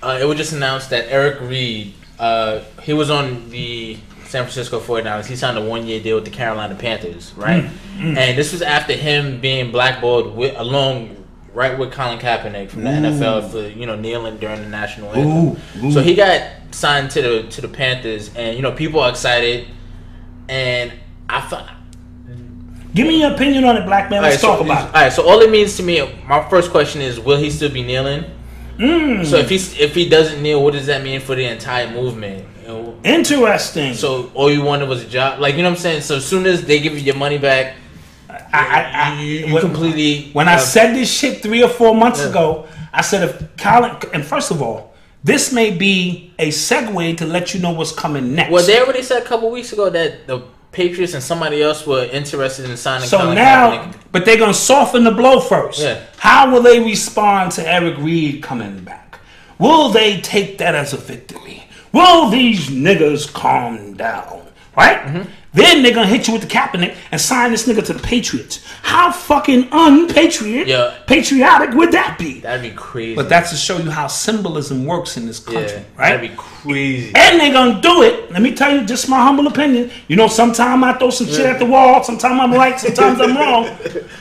it was just announced that Eric Reid, he was on the San Francisco 49ers. He signed a 1-year deal with the Carolina Panthers, right? And this was after him being blackballed with Colin Kaepernick from the NFL for kneeling during the national anthem. So he got signed to the Panthers, and people are excited. And I thought, give me your opinion on it, black man. Let's talk about it. All right. So all it means to me, my first question is, will he still be kneeling? So if he doesn't kneel, what does that mean for the entire movement? Interesting. So all you wanted was a job, like, you know what I'm saying? So as soon as they give you your money back, you completely. When I said this shit 3 or 4 months ago, I said if Colin, and first of all, this may be a segue to let you know what's coming next. Well, they already said a couple weeks ago that the Patriots and somebody else were interested in signing. So Colin now, Kaepernick. but they're gonna soften the blow first. Yeah. How will they respond to Eric Reid coming back? Will they take that as a victory? Will these niggas calm down? Right? Then they're gonna hit you with the Kaepernick and sign this nigga to the Patriots. How fucking patriotic would that be? That'd be crazy. But that's to show you how symbolism works in this country, right? That'd be crazy. And they're gonna do it. Let me tell you, just my humble opinion. Sometimes I throw some shit at the wall. Sometimes I'm right. Sometimes I'm wrong.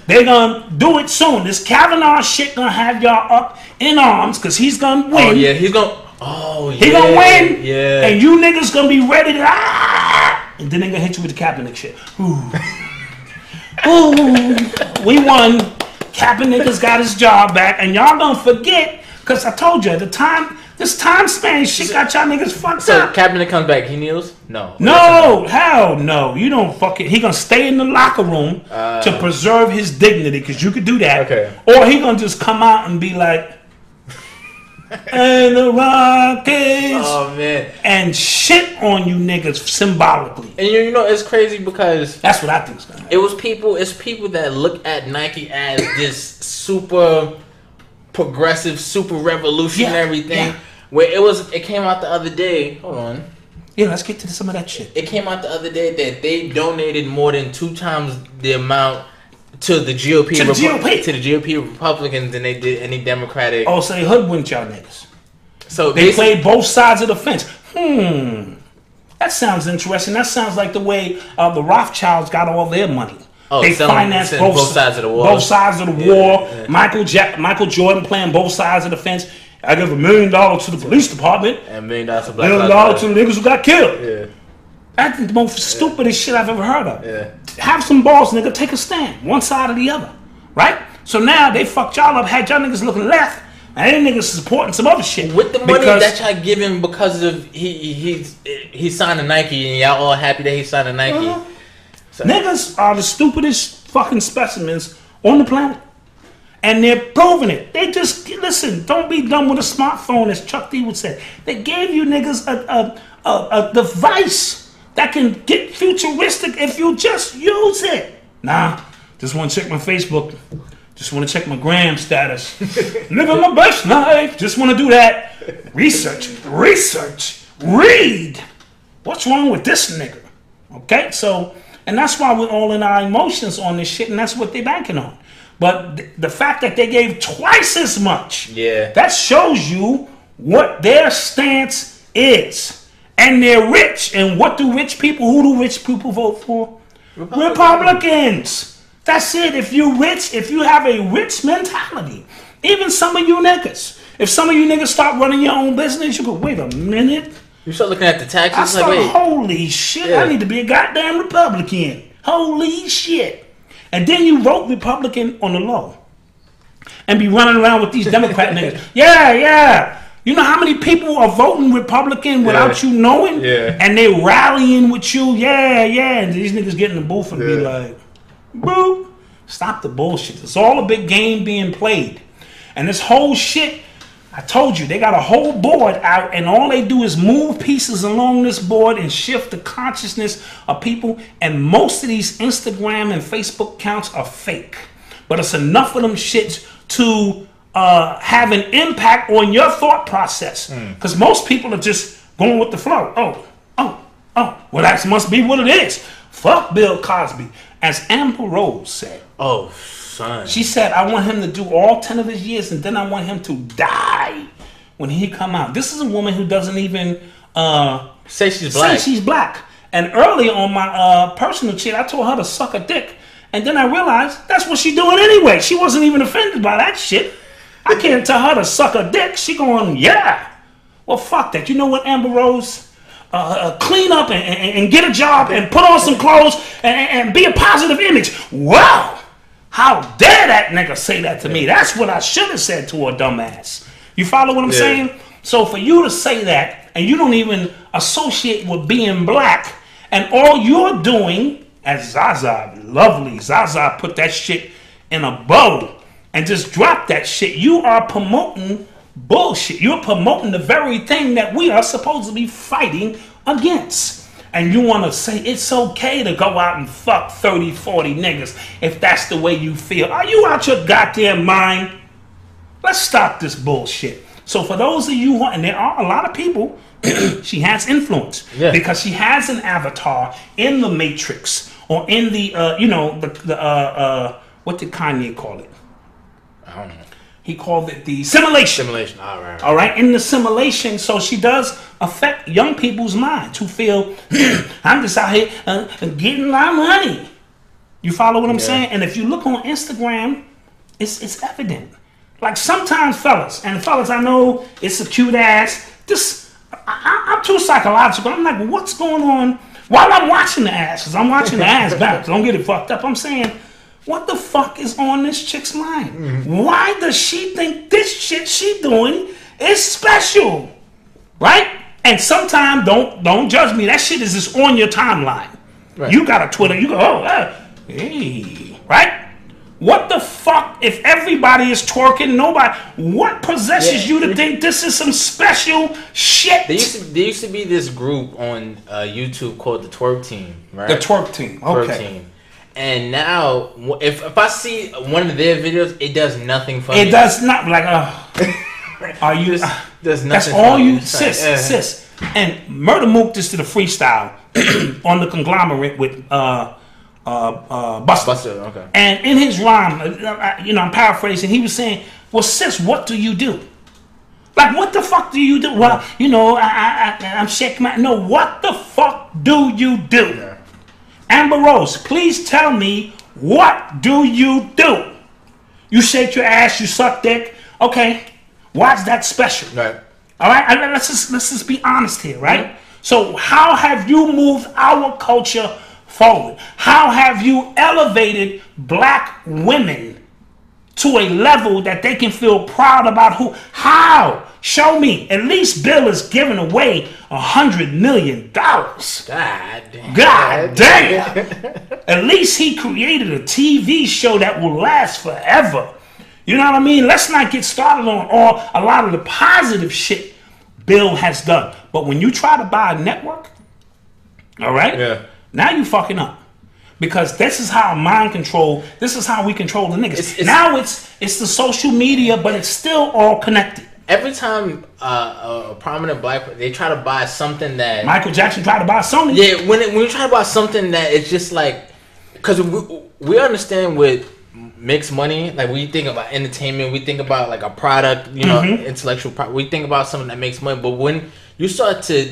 They're gonna do it soon. This Kavanaugh shit gonna have y'all up in arms because he's gonna win. Oh yeah, he's gonna. Oh yeah, he gonna win. Yeah, and you niggas gonna be ready to and then they're gonna hit you with the Kaepernick shit. Ooh, we won. Kaepernick has got his job back, and y'all gonna forget because I told you at the time. This time span shit got y'all niggas fucked up. So Kaepernick comes back, he kneels? No. No, hell no. You don't fucking. He gonna stay in the locker room to preserve his dignity because you could do that. Okay. Or he gonna just come out and be like, and the Rockies. Oh man. And shit on you niggas symbolically. And it's crazy because that's what I think is gonna happen. It's people that look at Nike as this super progressive, super revolutionary thing. Yeah. Where it came out the other day. Hold on. Yeah, let's get to some of that shit. It came out the other day that they donated more than 2 times the amount to the GOP to the GOP Republicans than they did any Democratic. Oh, so they hoodwinked y'all niggas. So they played both sides of the fence. That sounds interesting. That sounds like the way the Rothschilds got all their money. Oh, they financed both sides of the war. Both sides of the war. Yeah. Michael Jordan playing both sides of the fence. I give $1 million to the police department. And $1 million to Black Lives Matter. $1 million to the niggas who got killed. Yeah. That's the most stupidest shit I've ever heard of. Yeah. Have some balls, nigga. Take a stand. One side or the other. Right? So now they fucked y'all up, had y'all niggas looking left, and they niggas supporting some other shit. With the money that y'all give him because of he signed a Nike and y'all all happy that he signed a Nike. So. Niggas are the stupidest fucking specimens on the planet. And they're proving it. They just, listen, don't be dumb with a smartphone, as Chuck D would say. They gave you niggas a device that can get futuristic if you just use it. Nah, just want to check my Facebook. Just want to check my gram status. Living my best life. Just want to do that. Research. Read. What's wrong with this nigga? Okay, so... And that's why we're all in our emotions on this shit, and that's what they're banking on. But the fact that they gave twice as much, that shows you what their stance is. And they're rich. And who do rich people vote for? Republicans. That's it. If you're rich, if you have a rich mentality, even some of you niggas, if some of you niggas start running your own business, you go, wait a minute. You start looking at the taxes. Holy shit, I need to be a goddamn Republican. Holy shit. And then you vote Republican on the low. And be running around with these Democrat niggas. Yeah. You know how many people are voting Republican without you knowing? Yeah. And they rallying with you. Yeah. And these niggas get in the booth and be like, boop. Stop the bullshit. It's all a big game being played. And this whole shit, I told you, they got a whole board out, and all they do is move pieces along this board and shift the consciousness of people. And most of these Instagram and Facebook accounts are fake. But it's enough of them shits to have an impact on your thought process. Because most people are just going with the flow. Oh. Well, that must be what it is. Fuck Bill Cosby. As Amber Rose said. Oh, Son. She said, I want him to do all 10 of his years, and then I want him to die when he come out. This is a woman who doesn't even say she's black. Say she's black. And earlier on my personal chat, I told her to suck a dick. And then I realized that's what she doing anyway. She wasn't even offended by that shit. I can't tell her to suck a dick. She going, yeah. Well, fuck that. You know what, Amber Rose? Clean up and get a job and put on some clothes and be a positive image. Wow. How dare that nigga say that to me? That's what I should have said to a dumbass. You follow what I'm saying? So for you to say that, and you don't even associate with being black, and all you're doing, as Zaza, lovely Zaza put that shit in a bow and just drop that shit, you are promoting bullshit. You're promoting the very thing that we are supposed to be fighting against. And you want to say it's okay to go out and fuck 30, 40 niggas if that's the way you feel. Are you out your goddamn mind? Let's stop this bullshit. So for those of you, and there are a lot of people, she has influence because she has an avatar in the Matrix or in the, what did Kanye call it? I don't know. He called it the simulation. Simulation, all right. All right, in the simulation, so she does affect young people's minds who feel, I'm just out here getting my money. You follow what I'm saying? And if you look on Instagram, it's evident. Like sometimes fellas, I know it's a cute ass. I'm too psychological. I'm like, what's going on? While I'm watching the ass, because I'm watching the ass back. Don't get it fucked up. I'm saying, what the fuck is on this chick's mind? Mm-hmm. Why does she think this shit she doing is special? Right? And sometimes, don't judge me. That shit is just on your timeline. Right. You got a Twitter. You go, hey. Right? What the fuck if everybody is twerking? Nobody. What possesses you to think this is some special shit? There used to be this group on YouTube called the Twerk Team, right? The Twerk Team. Okay. Twerk Team. And now, if I see one of their videos, it does nothing for me. It does not. Like, are you? Does nothing. That's all you, sis. And Murder Mook just did a freestyle on the conglomerate with Buster. Okay. And in his rhyme, I'm paraphrasing. He was saying, "Well, sis, what do you do? Like, what the fuck do you do? Well, I'm shaking my. No, what the fuck do you do?" Yeah. Amber Rose, please tell me, what do you do? You shake your ass, you suck dick. Okay, why's that special? Right. All right, let's just be honest here, right? Mm-hmm. So how have you moved our culture forward? How have you elevated black women to a level that they can feel proud about who? How? Show me. At least Bill is giving away $100 million. God damn. At least he created a TV show that will last forever. You know what I mean? Let's not get started on a lot of the positive shit Bill has done. But when you try to buy a network, all right? Yeah. Now you fucking up. Because this is how mind control, this is how we control the niggas. Now it's the social media, but it's still all connected. Every time a prominent black, they try to buy something that Michael Jackson tried to buy Sony. Yeah, when you try to buy something that it's just like, because we understand what makes money. Like we think about entertainment, we think about like a product, intellectual property. We think about something that makes money. But when you start to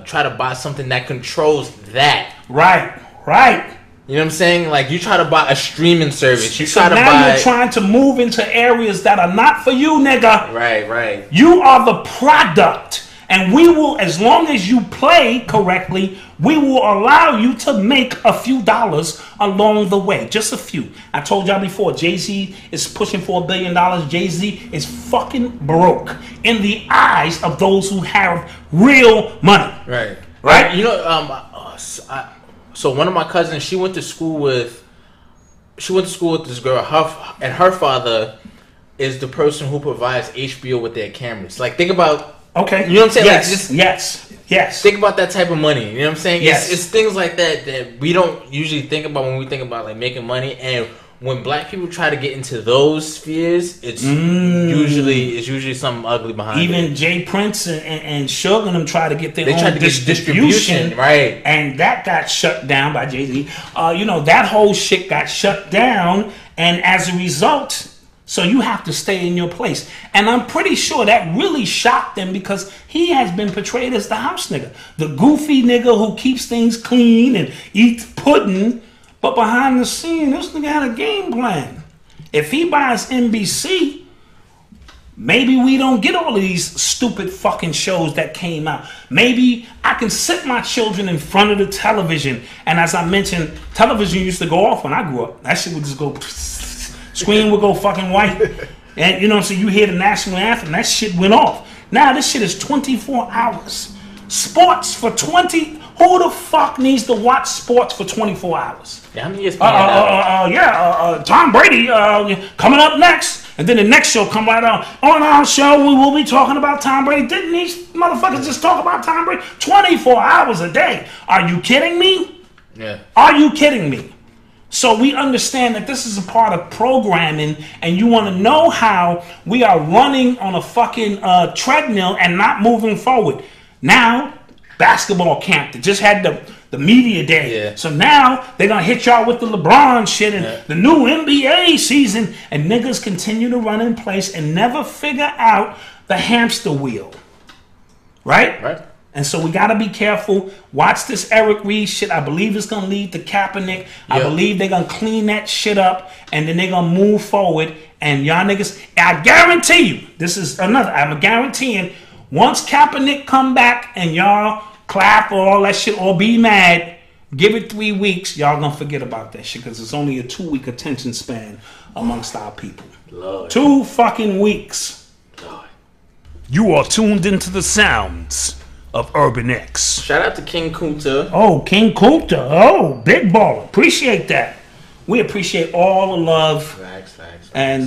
try to buy something that controls that, right. You know what I'm saying? Like you try to buy a streaming service. You're trying to move into areas that are not for you, nigga. Right. You are the product. And we will, as long as you play correctly, we will allow you to make a few dollars along the way. Just a few. I told y'all before, Jay-Z is pushing for $1 billion. Jay-Z is fucking broke in the eyes of those who have real money. Right. You know, so one of my cousins, she went to school with this girl. Her father is the person who provides HBO with their cameras. Like, think about. Okay. You know what I'm saying? Yes. Yes. Think about that type of money. You know what I'm saying? Yes. It's things like that we don't usually think about when we think about like making money. And when black people try to get into those spheres, it's usually something ugly behind it. Even Jay Prince and Suge and them try to get their own distribution, right? And that got shut down by Jay-Z. That whole shit got shut down. And as a result, so you have to stay in your place. And I'm pretty sure that really shocked him because he has been portrayed as the house nigga. The goofy nigga who keeps things clean and eats pudding. But behind the scene, this nigga had a game plan. If he buys NBC, maybe we don't get all of these stupid fucking shows that came out. Maybe I can sit my children in front of the television. And as I mentioned, television used to go off when I grew up. That shit would just go... Screen would go fucking white. And you know, so you hear the national anthem, that shit went off. Now this shit is 24 hours. Sports for 20... Who the fuck needs to watch sports for 24 hours? Yeah, how many years? Tom Brady coming up next. And then the next show come right on. On our show, we will be talking about Tom Brady. Didn't these motherfuckers just talk about Tom Brady? 24 hours a day. Are you kidding me? Yeah. Are you kidding me? So we understand that this is a part of programming, and you want to know how we are running on a fucking treadmill and not moving forward. Now, basketball camp, they just had the media day. Yeah. So now they're going to hit y'all with the LeBron shit and the new NBA season, and niggas continue to run in place and never figure out the hamster wheel. Right? Right. And so we got to be careful. Watch this Eric Reid shit. I believe it's going to lead to Kaepernick. I believe they're going to clean that shit up, and then they're going to move forward. And y'all niggas, I guarantee you, this is another, I'm guaranteeing, once Kaepernick come back and y'all clap or all that shit or be mad, give it 3 weeks, y'all going to forget about that shit because it's only a 2-week attention span amongst our people. Lord. 2 fucking weeks. Lord. You are tuned into the sounds of Urban X. Shout out to King Kunta. Oh, King Kunta. Oh, big baller. Appreciate that. We appreciate all the love. Facts. And,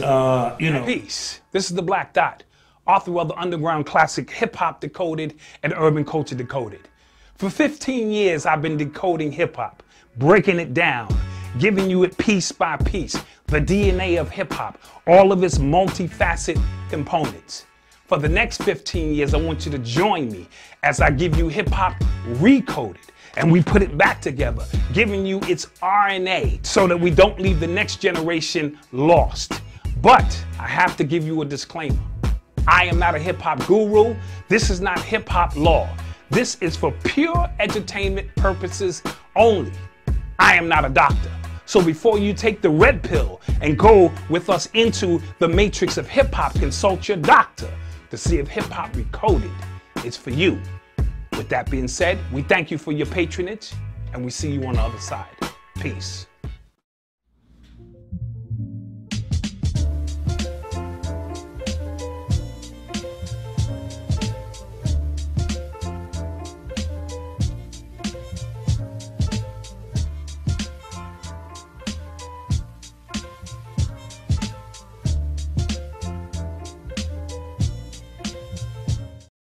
you know. Peace. This is the Black Dot, author of the underground classic Hip Hop Decoded and Urban Culture Decoded. For 15 years, I've been decoding hip hop, breaking it down, giving you it piece by piece, the DNA of hip hop, all of its multifaceted components. For the next 15 years, I want you to join me as I give you hip hop recoded and we put it back together, giving you its RNA so that we don't leave the next generation lost. But I have to give you a disclaimer. I am not a hip hop guru. This is not hip hop law. This is for pure entertainment purposes only. I am not a doctor. So before you take the red pill and go with us into the matrix of hip hop, consult your doctor to see if hip hop recoded is for you. With that being said, we thank you for your patronage and we see you on the other side. Peace.